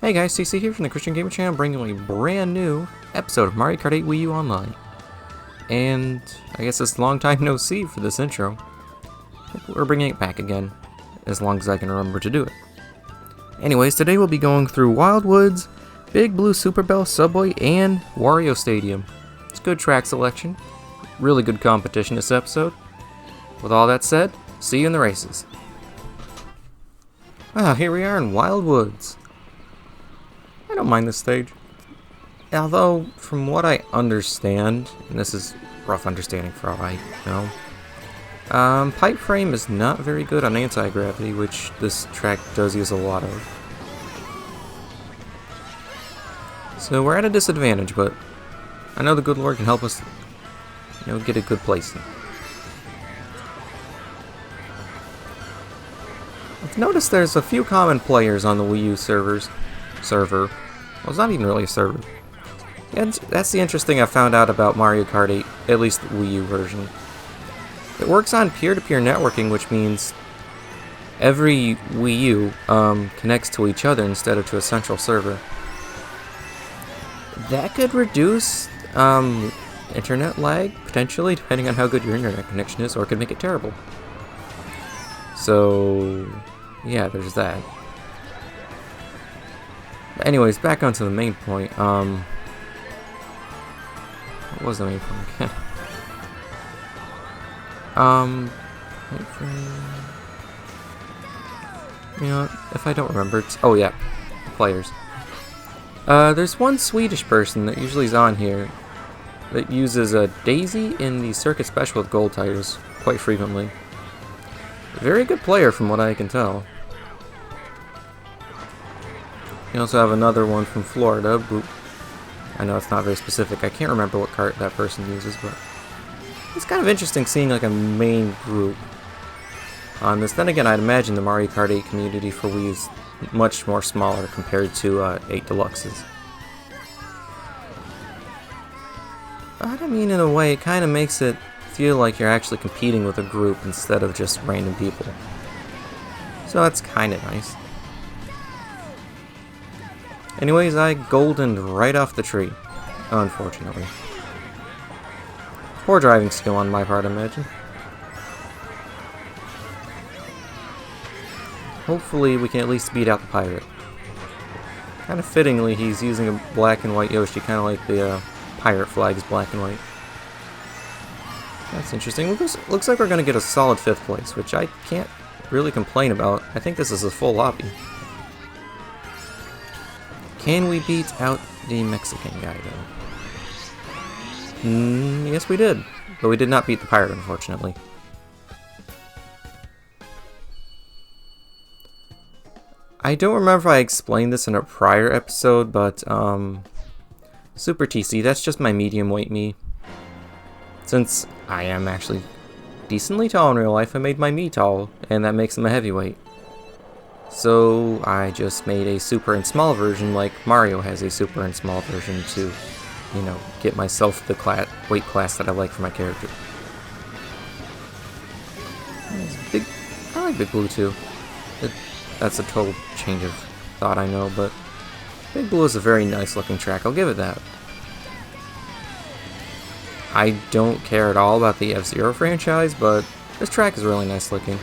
Hey guys, CC here from the Christian Gamer Channel, bringing you a brand new episode of Mario Kart 8 Wii U Online. And I guess it's a long time no see for this intro. We're bringing it back again, as long as I can remember to do it. Anyways, today we'll be going through Wildwoods, Big Blue Super Bell Subway, and Wario Stadium. It's good track selection, really good competition this episode. With all that said, see you in the races. Here we are in Wildwoods. I don't mind this stage. Although, from what I understand, and this is rough understanding for all I know, pipe frame is not very good on anti-gravity, which this track does use a lot of. So we're at a disadvantage, but I know the good Lord can help us, get a good placing. I've noticed there's a few common players on the Wii U server. Well, it's not even really a server. And that's the interesting thing I found out about Mario Kart 8, at least the Wii U version. It works on peer-to-peer networking, which means every Wii U connects to each other instead of to a central server. That could reduce internet lag, potentially, depending on how good your internet connection is, or it could make it terrible. So, yeah, there's that. But anyways, back onto the main point. What was the main point again? If I don't remember, it's... Oh, yeah. The players. There's one Swedish person that usually is on here that uses a Daisy in the Circuit Special with gold tires quite frequently. Very good player from what I can tell. You also have another one from Florida. I know it's not very specific. I can't remember what cart that person uses, but it's kind of interesting seeing like a main group on this. Then again, I'd imagine the Mario Kart 8 community for Wii is much more smaller compared to 8 Deluxes. But I mean, in a way, it kind of makes it feel like you're actually competing with a group instead of just random people. So that's kind of nice. Anyways, I goldened right off the tree, unfortunately. Poor driving skill on my part, I imagine. Hopefully we can at least beat out the pirate. Kind of fittingly, he's using a black and white Yoshi, kind of like the pirate flag is black and white. That's interesting. Looks like we're going to get a solid 5th place, which I can't really complain about. I think this is a full lobby. Can we beat out the Mexican guy, though? Yes, we did. But we did not beat the pirate, unfortunately. I don't remember if I explained this in a prior episode, but, Super TC, that's just my medium weight me. Since I am actually decently tall in real life, I made my me tall, and that makes him a heavyweight. So I just made a super and small version like Mario has a super and small version to, get myself the weight class that I like for my character. I like Big Blue too. That's a total change of thought, I know, but Big Blue is a very nice looking track, I'll give it that. I don't care at all about the F-Zero franchise, but this track is really nice looking.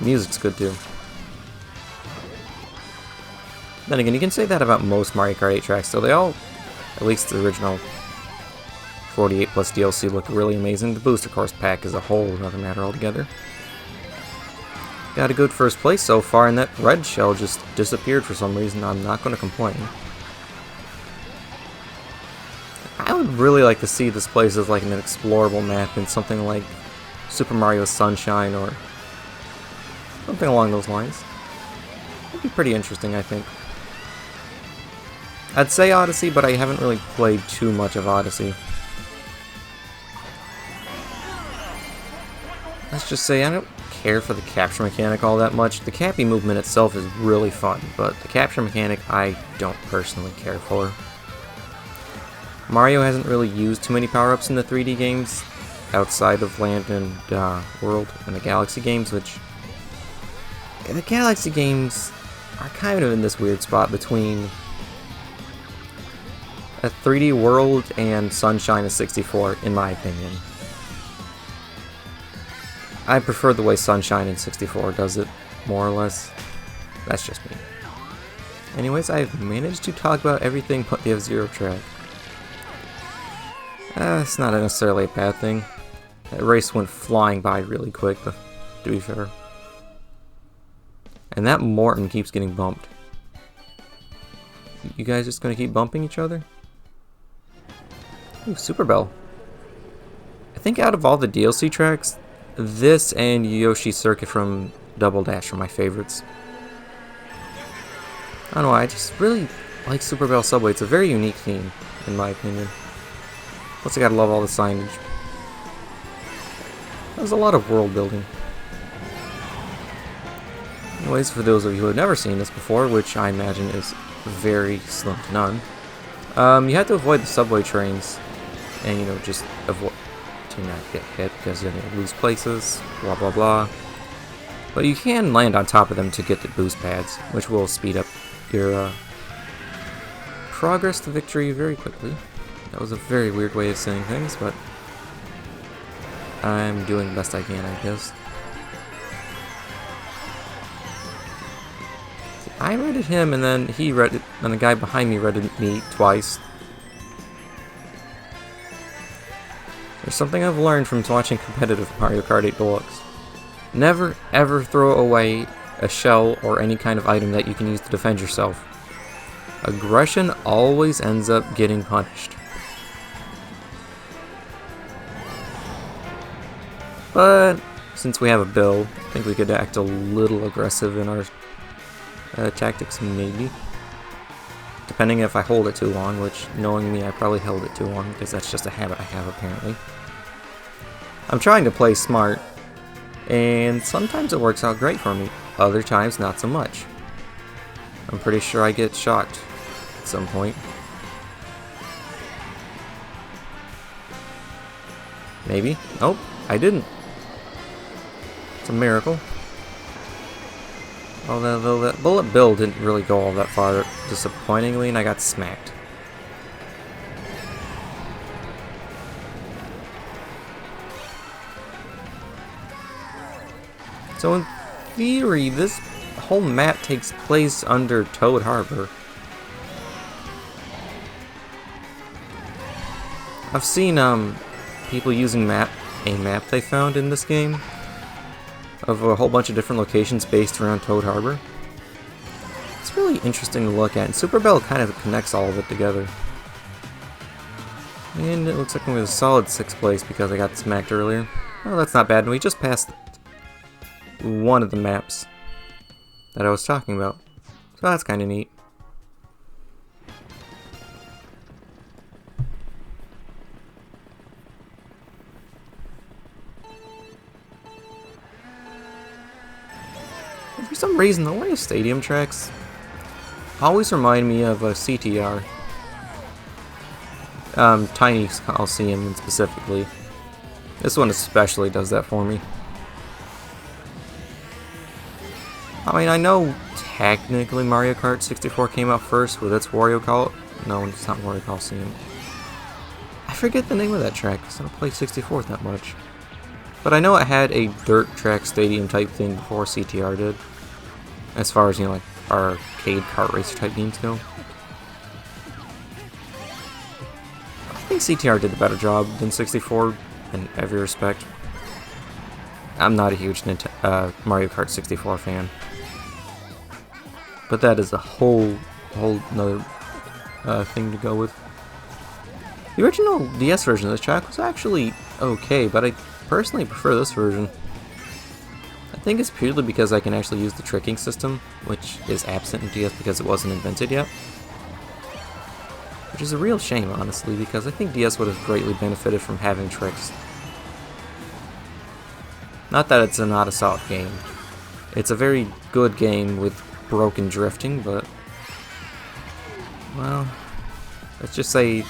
Music's good too. Then again, you can say that about most Mario Kart 8 tracks, so they all, at least the original 48 plus DLC, look really amazing. The booster course pack is a whole other matter altogether. Got a good first place so far, and that red shell just disappeared for some reason. I'm not going to complain. I would really like to see this place as like an explorable map in something like Super Mario Sunshine or something along those lines. That'd be pretty interesting, I think. I'd say Odyssey, but I haven't really played too much of Odyssey. Let's just say I don't care for the capture mechanic all that much. The cappy movement itself is really fun, but the capture mechanic I don't personally care for. Mario hasn't really used too many power-ups in the 3D games outside of Land and World and the Galaxy games, which the Galaxy games are kind of in this weird spot between a 3D World and Sunshine of 64, in my opinion. I prefer the way Sunshine in 64 does it, more or less. That's just me. Anyways, I've managed to talk about everything but the F-Zero track. It's not necessarily a bad thing. That race went flying by really quick, to be fair. And that Morton keeps getting bumped. You guys just gonna keep bumping each other? Ooh, Super Bell. I think out of all the DLC tracks, this and Yoshi's Circuit from Double Dash are my favorites. I don't know why, I just really like Super Bell Subway. It's a very unique theme, in my opinion. Plus I gotta love all the signage. There's a lot of world building. Anyways, for those of you who have never seen this before, which I imagine is very slim to none, you have to avoid the subway trains, and you know, just avoid to not get hit because you're gonna lose places, blah blah blah. But you can land on top of them to get the boost pads, which will speed up your progress to victory very quickly. That was a very weird way of saying things, but I'm doing the best I can, I guess. I redded him, and then he redded, and the guy behind me redded me twice. There's something I've learned from watching competitive Mario Kart 8 Deluxe. Never ever throw away a shell or any kind of item that you can use to defend yourself. Aggression always ends up getting punished. But since we have a Bill, I think we could act a little aggressive in our tactics, maybe. Depending if I hold it too long, which, knowing me, I probably held it too long, because that's just a habit I have, apparently. I'm trying to play smart, and sometimes it works out great for me, other times not so much. I'm pretty sure I get shocked at some point. Maybe. Nope, I didn't. It's a miracle. Although that bullet bill didn't really go all that far, disappointingly, and I got smacked. So in theory, this whole map takes place under Toad Harbor. I've seen people using a map they found in this game of a whole bunch of different locations based around Toad Harbor. It's really interesting to look at, and Super Bell kind of connects all of it together. And it looks like I'm in a solid 6th place because I got smacked earlier. Well, that's not bad, and we just passed one of the maps that I was talking about. So that's kind of neat. For some reason, the Wario Stadium tracks always remind me of a CTR. Tiny Coliseum specifically. This one especially does that for me. I mean, I know technically Mario Kart 64 came out first with its No, it's not Wario Coliseum. I forget the name of that track because I don't play 64 that much. But I know it had a dirt track stadium type thing before CTR did. As far as, you know, like arcade kart racer type games go. I think CTR did a better job than 64 in every respect. I'm not a huge Mario Kart 64 fan. But that is a whole nother thing to go with. The original DS version of this track was actually okay, but I personally prefer this version. I think it's purely because I can actually use the tricking system, which is absent in DS because it wasn't invented yet. Which is a real shame, honestly, because I think DS would have greatly benefited from having tricks. Not that it's not a solid game. It's a very good game with broken drifting, but... well, let's just say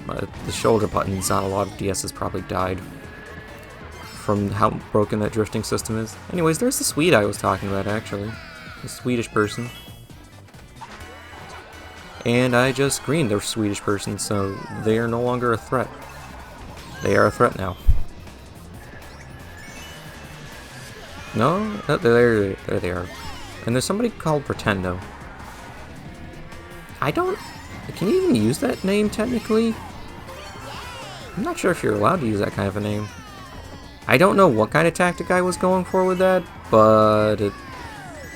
the shoulder buttons on a lot of DS's probably died from how broken that drifting system is. Anyways, there's the Swede I was talking about, actually. The Swedish person. And I just greened the Swedish person, so they are no longer a threat. They are a threat now. No? Oh, there they are. And there's somebody called Pretendo. Can you even use that name, technically? I'm not sure if you're allowed to use that kind of a name. I don't know what kind of tactic I was going for with that, but it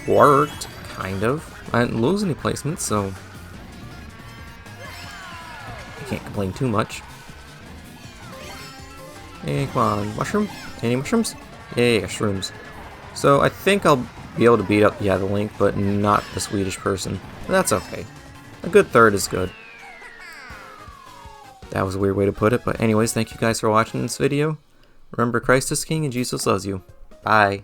worked, kind of. I didn't lose any placements, so I can't complain too much. Hey, come on, mushroom? Any mushrooms? Yeah, shrooms. So I think I'll be able to beat up, the Link, but not the Swedish person. That's okay. A good third is good. That was a weird way to put it, but anyways, thank you guys for watching this video. Remember, Christ is King and Jesus loves you. Bye.